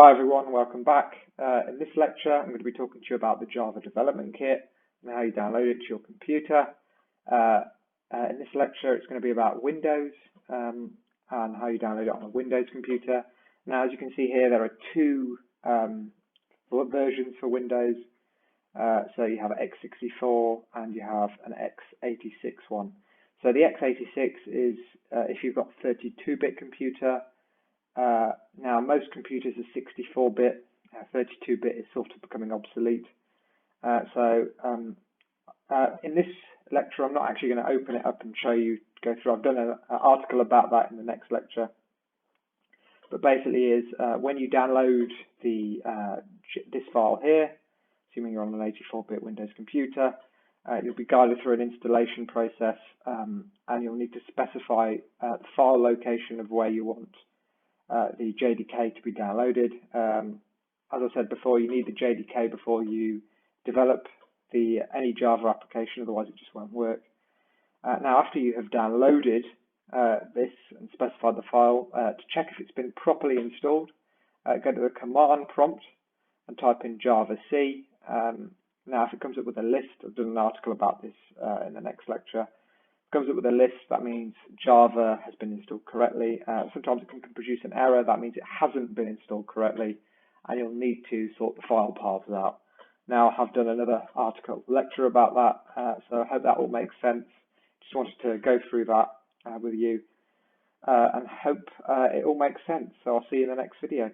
Hi everyone, welcome back. In this lecture, I'm going to be talking to you about the Java Development Kit and how you download it to your computer. In this lecture, it's going to be about Windows and how you download it on a Windows computer. Now, as you can see here, there are two versions for Windows. So you have x64 and you have an x86 one. So the x86 is if you've got a 32-bit computer. Now, most computers are 64-bit. 32-bit is sort of becoming obsolete. In this lecture, I'm not actually going to open it up and go through. I've done an article about that in the next lecture. But basically, when you download this file here, assuming you're on an 84-bit Windows computer, you'll be guided through an installation process, and you'll need to specify the file location of where you want the JDK to be downloaded. As I said before, you need the JDK before you develop any Java application, otherwise it just won't work. Now, after you have downloaded this and specified the file, to check if it's been properly installed, go to the command prompt and type in Java C. Now, if it comes up with a list, I've done an article about this in the next lecture. Comes up with a list, that means Java has been installed correctly. Sometimes it can produce an error, that means it hasn't been installed correctly, and you'll need to sort the file paths out. Now, I've done another lecture about that, so I hope that all makes sense. Just wanted to go through that with you and hope it all makes sense. So I'll see you in the next video.